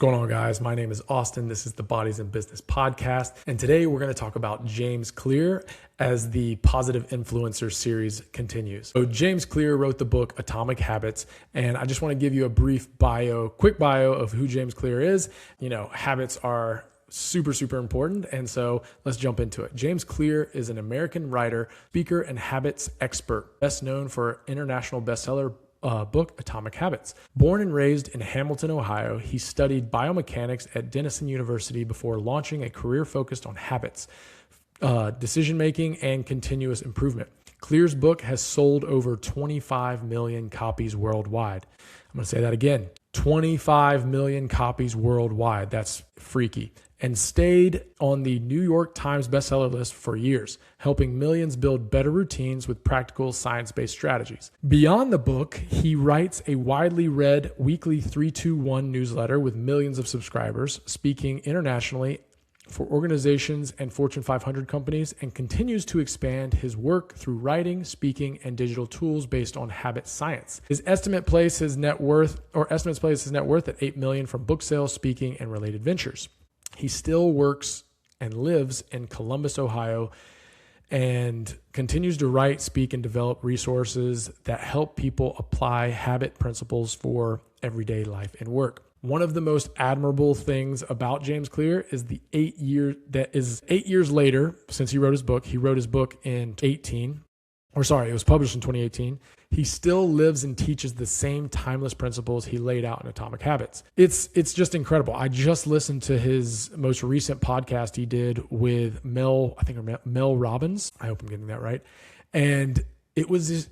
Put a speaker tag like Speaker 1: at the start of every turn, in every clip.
Speaker 1: going on, guys? My name is Austin. This is the Bodies in Business podcast. And today we're going to talk about James Clear as the Positive Influencer series continues. So James Clear wrote the book Atomic Habits. And I just want to give you a brief quick bio of who James Clear is. You know, habits are super important. And so let's jump into it. James Clear is an American writer, speaker, and habits expert, best known for international bestseller book Atomic Habits. Born and raised in Hamilton, Ohio, he studied biomechanics at Denison University before launching a career focused on habits, decision-making, and continuous improvement. Clear's book has sold over 25 million copies worldwide. I'm going to say that again, 25 million copies worldwide. That's freaky. And stayed on the New York Times bestseller list for years, helping millions build better routines with practical science-based strategies. Beyond the book, he writes a widely read weekly 321 newsletter with millions of subscribers, speaking internationally for organizations and Fortune 500 companies, and continues to expand his work through writing, speaking, and digital tools based on habit science. His estimates place his net worth at $8 million from book sales, speaking, and related ventures. He still works and lives in Columbus, Ohio, and continues to write, speak, and develop resources that help people apply habit principles for everyday life and work. One of the most admirable things about James Clear is 8 years later since he wrote his book. He wrote his book in it was published in 2018. He still lives and teaches the same timeless principles he laid out in Atomic Habits. It's just incredible. I just listened to his most recent podcast he did with Mel Robbins. I hope I'm getting that right. And it was,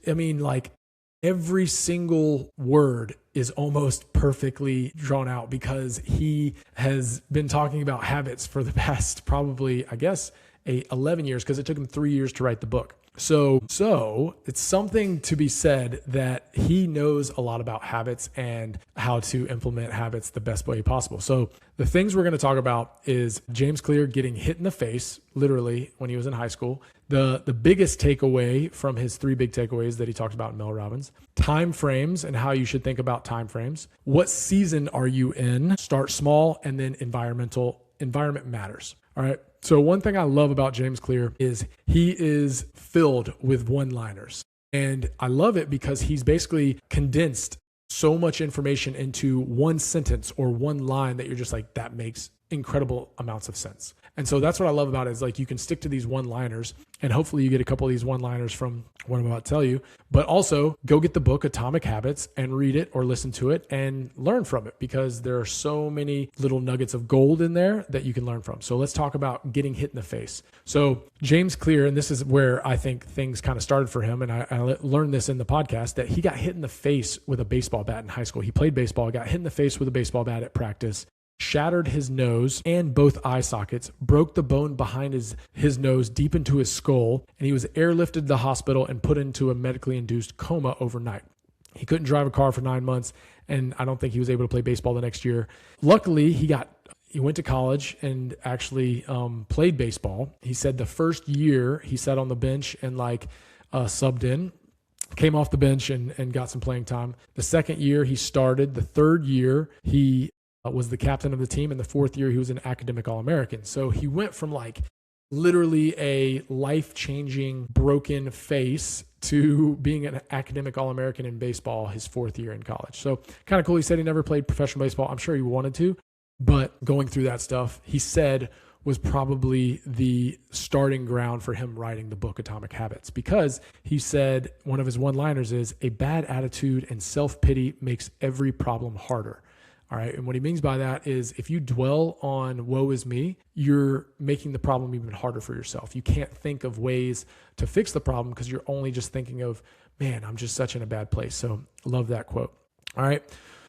Speaker 1: every single word is almost perfectly drawn out because he has been talking about habits for the past probably, 11 years, because it took him 3 years to write the book. So it's something to be said that he knows a lot about habits and how to implement habits the best way possible. So the things we're going to talk about is James Clear getting hit in the face, literally, when he was in high school. The biggest takeaway from his 3 big takeaways that he talked about in Mel Robbins, time frames and how you should think about time frames. What season are you in? Start small, and then environment matters. All right. So one thing I love about James Clear is he is filled with one-liners. And I love it because he's basically condensed so much information into one sentence or one line that you're just like, that makes incredible amounts of sense. And so that's what I love about it, is like you can stick to these one-liners, and hopefully you get a couple of these one-liners from what I'm about to tell you, but also go get the book Atomic Habits and read it or listen to it and learn from it, because there are so many little nuggets of gold in there that you can learn from. So let's talk about getting hit in the face. So James Clear, and this is where I think things kind of started for him, and I learned this in the podcast, that he got hit in the face with a baseball bat in high school. He played baseball, got hit in the face with a baseball bat at practice, shattered his nose and both eye sockets, broke the bone behind his nose deep into his skull, and he was airlifted to the hospital and put into a medically induced coma overnight. He couldn't drive a car for 9 months, and I don't think he was able to play baseball the next year. Luckily, he went to college and actually played baseball. He said the first year he sat on the bench and subbed in, came off the bench and got some playing time. The second year he started. The third year he was the captain of the team. And the fourth year he was an academic All-American. So he went from literally a life-changing broken face to being an academic All-American in baseball his fourth year in college. So kind of cool. He said he never played professional baseball. I'm sure he wanted to, but going through that stuff, he said, was probably the starting ground for him writing the book Atomic Habits, because he said one of his one-liners is, a bad attitude and self-pity makes every problem harder. All right. And what he means by that is, if you dwell on woe is me, you're making the problem even harder for yourself. You can't think of ways to fix the problem because you're only just thinking of, man, I'm just such in a bad place. So love that quote. All right.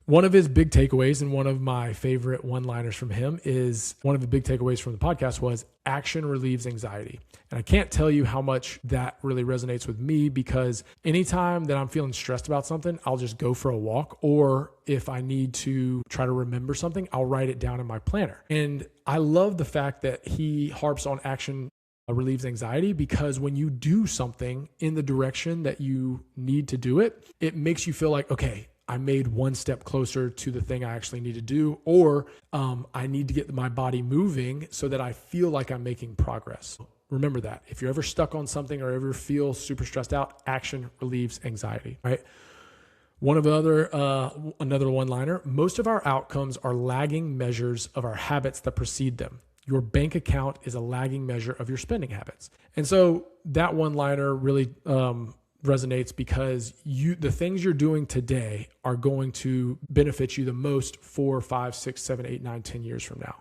Speaker 1: One of his big takeaways, and one of my favorite one-liners from him, is one of the big takeaways from the podcast was, action relieves anxiety. And I can't tell you how much that really resonates with me, because anytime that I'm feeling stressed about something, I'll just go for a walk, or if I need to try to remember something, I'll write it down in my planner. And I love the fact that he harps on action relieves anxiety, because when you do something in the direction that you need to do it, it makes you feel like, okay, I made one step closer to the thing I actually need to do, or I need to get my body moving so that I feel like I'm making progress. Remember that. If you're ever stuck on something or ever feel super stressed out, action relieves anxiety, right? Another one-liner, most of our outcomes are lagging measures of our habits that precede them. Your bank account is a lagging measure of your spending habits. And so that one-liner really resonates because the things you're doing today are going to benefit you the most 4, 5, 6, 7, 8, 9, 10 years from now,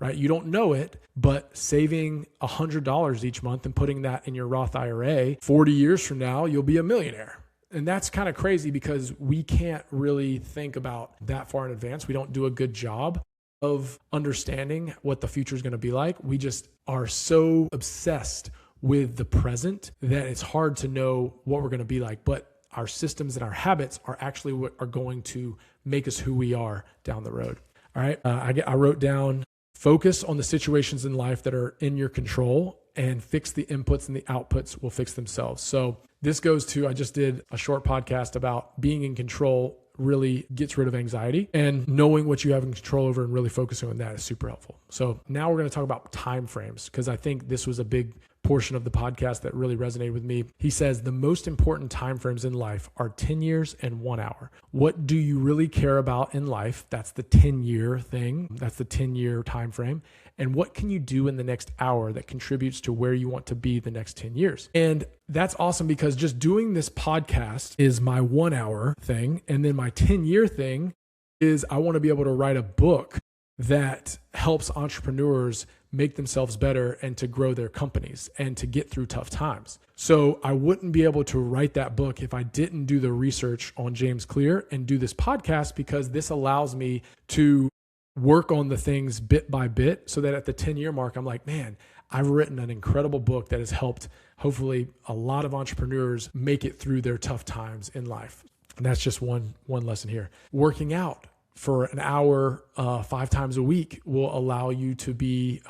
Speaker 1: right? You don't know it, but saving $100 each month and putting that in your Roth IRA, 40 years from now, you'll be a millionaire. And that's kind of crazy because we can't really think about that far in advance. We don't do a good job of understanding what the future is going to be like. We just are so obsessed with the present that it's hard to know what we're going to be like. But our systems and our habits are actually what are going to make us who we are down the road. All right. I wrote down, focus on the situations in life that are in your control and fix the inputs, and the outputs will fix themselves. So this goes to, I just did a short podcast about being in control really gets rid of anxiety, and knowing what you have in control over and really focusing on that is super helpful. So now we're going to talk about time frames, because I think this was a big portion of the podcast that really resonated with me. He says the most important time frames in life are 10 years and 1 hour. What do you really care about in life? That's the 10-year thing. That's the 10-year time frame. And what can you do in the next hour that contributes to where you want to be the next 10 years? And that's awesome, because just doing this podcast is my 1 hour thing. And then my 10-year thing is I want to be able to write a book that helps entrepreneurs make themselves better and to grow their companies and to get through tough times. So I wouldn't be able to write that book if I didn't do the research on James Clear and do this podcast, because this allows me to work on the things bit by bit so that at the 10-year mark, I'm like, man, I've written an incredible book that has helped hopefully a lot of entrepreneurs make it through their tough times in life. And that's just one lesson here. Working out for an hour, 5 times a week will allow you to be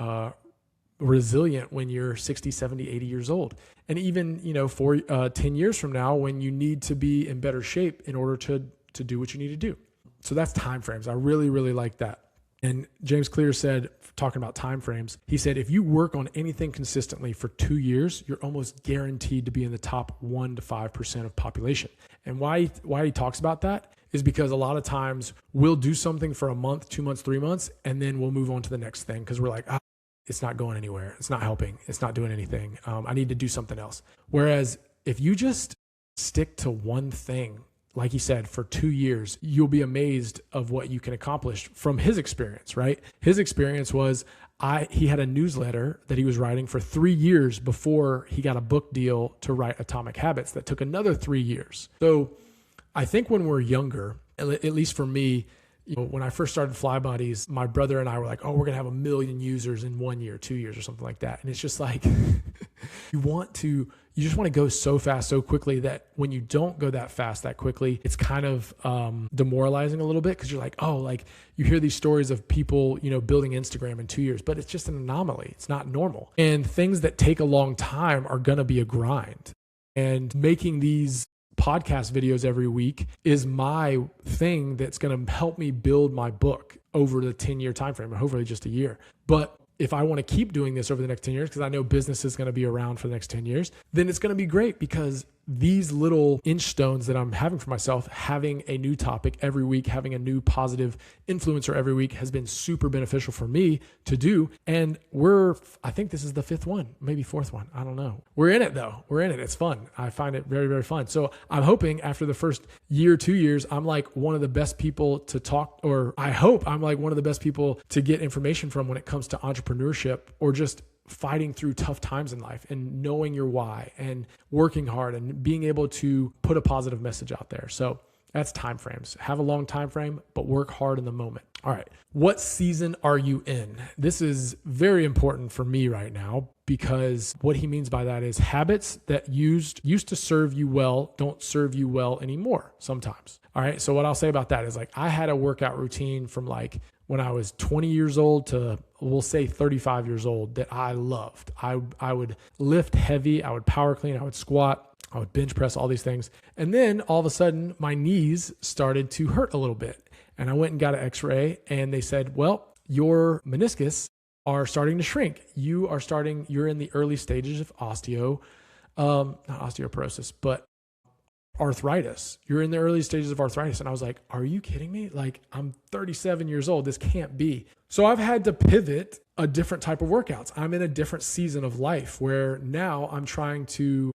Speaker 1: resilient when you're 60, 70, 80 years old. And even, for 10 years from now, when you need to be in better shape in order to do what you need to do. So that's time frames. I really, really like that. And James Clear said, talking about time frames, he said, if you work on anything consistently for 2 years, you're almost guaranteed to be in the top 1 to 5% of population. And why he talks about that is because a lot of times we'll do something for a month, 2 months, 3 months, and then we'll move on to the next thing because we're like, it's not going anywhere. It's not helping. It's not doing anything. I need to do something else. Whereas if you just stick to one thing, like he said, for 2 years, you'll be amazed of what you can accomplish from his experience, right? His experience was he had a newsletter that he was writing for 3 years before he got a book deal to write Atomic Habits that took another 3 years. So I think when we're younger, at least for me, when I first started Fly Buddies, my brother and I were like, we're going to have 1 million users in 1 year, 2 years or something like that. And it's just like, you just want to go so fast, so quickly that when you don't go that fast, that quickly, it's kind of demoralizing a little bit because you're like, you hear these stories of people, building Instagram in 2 years, but it's just an anomaly. It's not normal. And things that take a long time are going to be a grind. And making these podcast videos every week is my thing that's going to help me build my book over the 10-year time frame, and hopefully just a year. But if I want to keep doing this over the next 10 years, because I know business is going to be around for the next 10 years, then it's going to be great, because these little inch stones that I'm having for myself, having a new topic every week, having a new positive influencer every week has been super beneficial for me to do. And I think this is the 5th one, maybe 4th one. I don't know. We're in it though. We're in it. It's fun. I find it very, very fun. So I'm hoping after the first year, 2 years, I'm like one of the best people to talk, or I hope I'm like one of the best people to get information from when it comes to entrepreneurship or just fighting through tough times in life and knowing your why and working hard and being able to put a positive message out there. So that's time frames. Have a long time frame, but work hard in the moment. All right. What season are you in? This is very important for me right now, because what he means by that is habits that used to serve you well don't serve you well anymore sometimes. All right. So what I'll say about that is, like, I had a workout routine from like when I was 20 years old to, we'll say 35 years old, that I loved. I would lift heavy, I would power clean, I would squat, I would bench press, all these things. And then all of a sudden my knees started to hurt a little bit. And I went and got an x-ray and they said, well, your meniscus are starting to shrink. You're in the early stages of not osteoporosis, but arthritis. You're in the early stages of arthritis. And I was like, are you kidding me? Like, I'm 37 years old. This can't be. So I've had to pivot a different type of workouts. I'm in a different season of life where now I'm trying to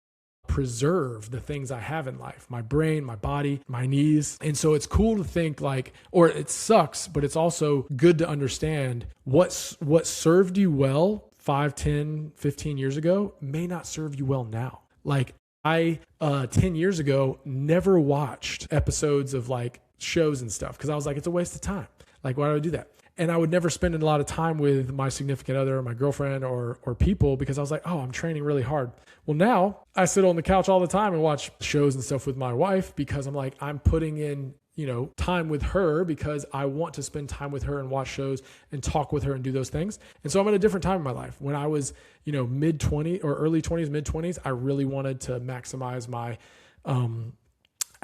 Speaker 1: preserve the things I have in life, my brain, my body, my knees. And so it's cool to think like, or it sucks, but it's also good to understand what served you well 5, 10, 15 years ago may not serve you well now. Like I, 10 years ago, never watched episodes of like shows and stuff because I was like, it's a waste of time. Like, why do I do that? And I would never spend a lot of time with my significant other or my girlfriend or people because I was like, oh, I'm training really hard. Well, now I sit on the couch all the time and watch shows and stuff with my wife because I'm like, I'm putting in, time with her because I want to spend time with her and watch shows and talk with her and do those things. And so I'm at a different time in my life. When I was, mid-20s or early 20s, mid-20s, I really wanted to maximize my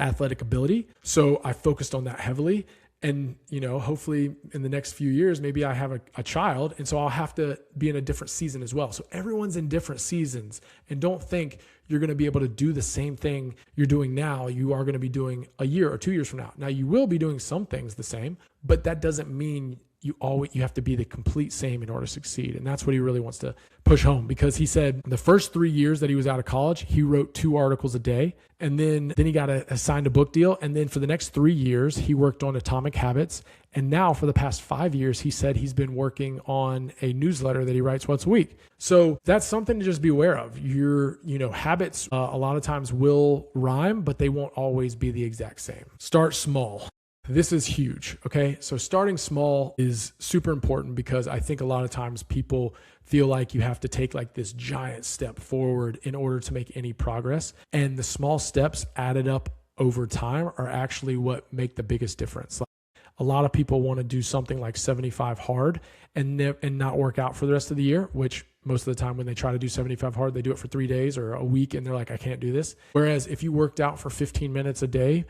Speaker 1: athletic ability. So I focused on that heavily. And, hopefully in the next few years, maybe I have a child. And so I'll have to be in a different season as well. So everyone's in different seasons, and don't think you're going to be able to do the same thing you're doing now. You are going to be doing a year or 2 years from now. Now you will be doing some things the same, but that doesn't mean you have to be the complete same in order to succeed. And that's what he really wants to push home, because he said the first 3 years that he was out of college, he wrote 2 articles a day. And then he got assigned a book deal. And then for the next 3 years, he worked on Atomic Habits. And now for the past 5 years, he said he's been working on a newsletter that he writes once a week. So that's something to just be aware of. Your, habits a lot of times will rhyme, but they won't always be the exact same. Start small. This is huge. Okay. So starting small is super important because I think a lot of times people feel like you have to take like this giant step forward in order to make any progress. And the small steps added up over time are actually what make the biggest difference. Like, a lot of people want to do something like 75 hard and not work out for the rest of the year, which most of the time when they try to do 75 hard, they do it for 3 days or a week and they're like, I can't do this. Whereas if you worked out for 15 minutes a day,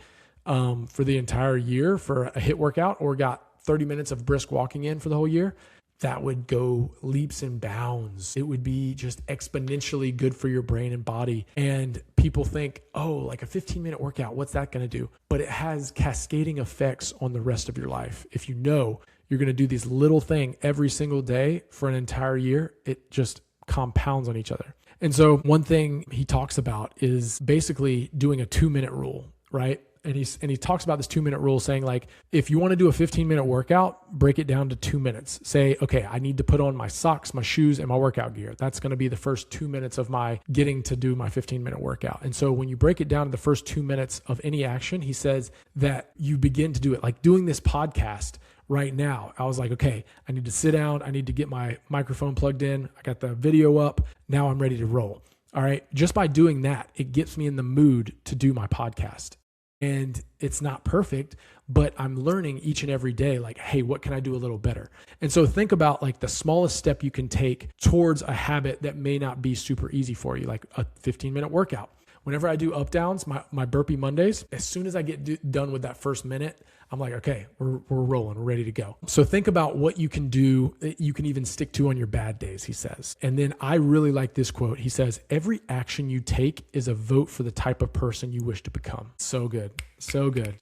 Speaker 1: for the entire year for a HIIT workout, or got 30 minutes of brisk walking in for the whole year, that would go leaps and bounds. It would be just exponentially good for your brain and body. And people think, oh, like a 15-minute workout, what's that going to do? But it has cascading effects on the rest of your life. If you know you're going to do this little thing every single day for an entire year, it just compounds on each other. And so one thing he talks about is basically doing a 2-minute rule, right? And he talks about this 2-minute rule, saying like, if you want to do a 15-minute workout, break it down to 2 minutes. Say, okay, I need to put on my socks, my shoes, and my workout gear. That's going to be the first 2 minutes of my getting to do my 15-minute workout. And so when you break it down to the first 2 minutes of any action, he says that you begin to do it. Like doing this podcast right now, I was like, okay, I need to sit down. I need to get my microphone plugged in. I got the video up. Now I'm ready to roll. All right. Just by doing that, it gets me in the mood to do my podcast. And it's not perfect, but I'm learning each and every day, like, hey, what can I do a little better? And so think about like the smallest step you can take towards a habit that may not be super easy for you, like a 15-minute workout. Whenever I do up downs, my burpee Mondays, as soon as I get done with that first minute, I'm like, okay, we're rolling, we're ready to go. So think about what you can do, you can even stick to on your bad days, he says. And then I really like this quote. He says, every action you take is a vote for the type of person you wish to become. So good, so good.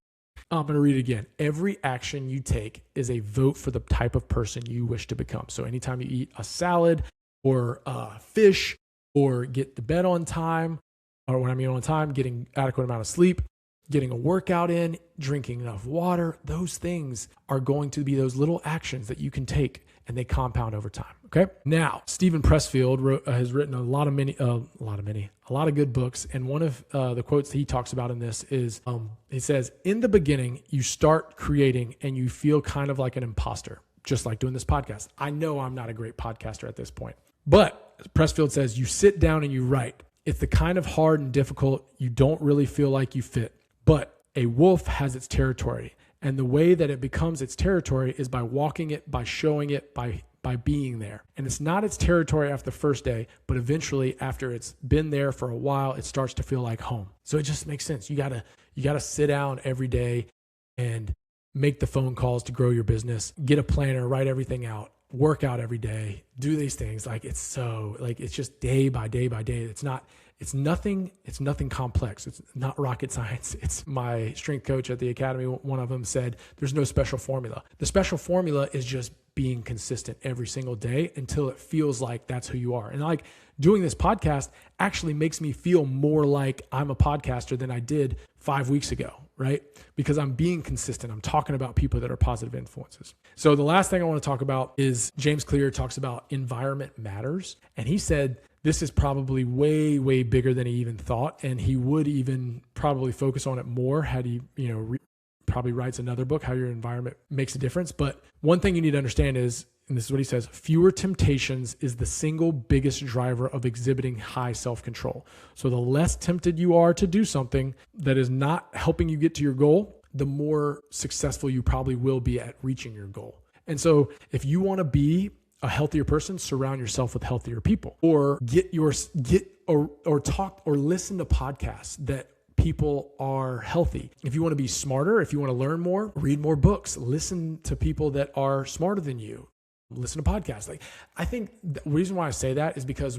Speaker 1: I'm going to read it again. Every action you take is a vote for the type of person you wish to become. So anytime you eat a salad or fish or get to bed on time, or when I mean on time, getting adequate amount of sleep, getting a workout in, drinking enough water, those things are going to be those little actions that you can take and they compound over time. Okay. Now, Stephen Pressfield has written a lot of good books. And one of the quotes that he talks about in this is, he says, in the beginning, you start creating and you feel kind of like an imposter, just like doing this podcast. I know I'm not a great podcaster at this point, but Pressfield says you sit down and you write. It's the kind of hard and difficult you don't really feel like you fit. But a wolf has its territory. And the way that it becomes its territory is by walking it, by showing it, by by being there. And it's not its territory after the first day, but eventually after it's been there for a while, it starts to feel like home. So it just makes sense. You gotta sit down every day and make the phone calls to grow your business, get a planner, write everything out, work out every day, do these things. It's just day by day by day. It's nothing complex. It's not rocket science. It's my strength coach at the academy. One of them said, there's no special formula. The special formula is just being consistent every single day until it feels like that's who you are. And like doing this podcast actually makes me feel more like I'm a podcaster than I did 5 weeks ago, right? Because I'm being consistent. I'm talking about people that are positive influences. So the last thing I want to talk about is James Clear talks about environment matters. And he said, this is probably way, way bigger than he even thought. And he would even probably focus on it more had he, probably writes another book, How Your Environment Makes a Difference. But one thing you need to understand is, and this is what he says, fewer temptations is the single biggest driver of exhibiting high self-control. So the less tempted you are to do something that is not helping you get to your goal, the more successful you probably will be at reaching your goal. And so if you want to be a healthier person, surround yourself with healthier people, or talk or listen to podcasts that people are healthy. If you want to be smarter, if you want to learn more, read more books, listen to people that are smarter than you, listen to podcasts. I think the reason why I say that is because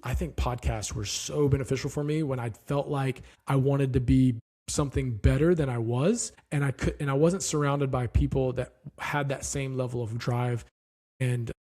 Speaker 1: I think podcasts were so beneficial for me when I felt like I wanted to be something better than I was. And I wasn't surrounded by people that had that same level of drive and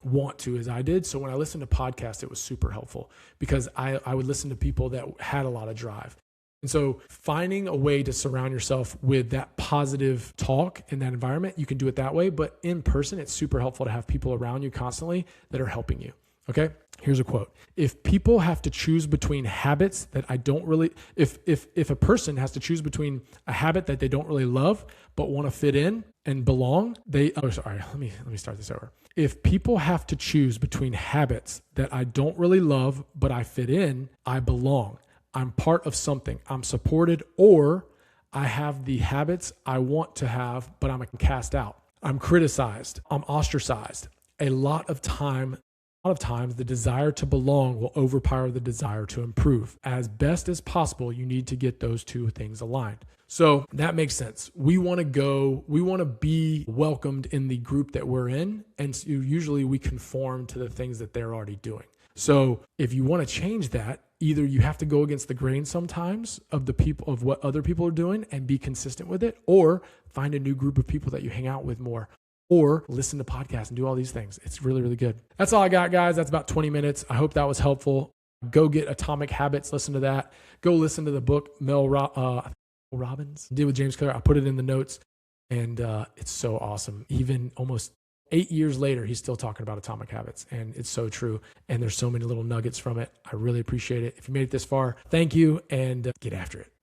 Speaker 1: want to as I did. So when I listened to podcasts, it was super helpful because I would listen to people that had a lot of drive. And so finding a way to surround yourself with that positive talk in that environment, you can do it that way. But in person, it's super helpful to have people around you constantly that are helping you. Okay. Here's a quote. If people have to choose between habits that I don't really, if a person has to choose between a habit that they don't really love, but want to fit in and belong, let me start this over. If people have to choose between habits that I don't really love, but I fit in, I belong. I'm part of something. I'm supported, or I have the habits I want to have, but I'm cast out. I'm criticized. I'm ostracized. A lot of times, the desire to belong will overpower the desire to improve. As best as possible, you need to get those two things aligned. So that makes sense. We want to be welcomed in the group that we're in. And so usually we conform to the things that they're already doing. So if you want to change that, either you have to go against the grain sometimes of what other people are doing and be consistent with it, or find a new group of people that you hang out with more, or listen to podcasts and do all these things. It's really, really good. That's all I got, guys. That's about 20 minutes. I hope that was helpful. Go get Atomic Habits. Listen to that. Go listen to the book Mel Robbins did with James Clear. I put it in the notes, and it's so awesome. Even almost 8 years later, he's still talking about Atomic Habits, and it's so true. And there's so many little nuggets from it. I really appreciate it. If you made it this far, thank you, and get after it.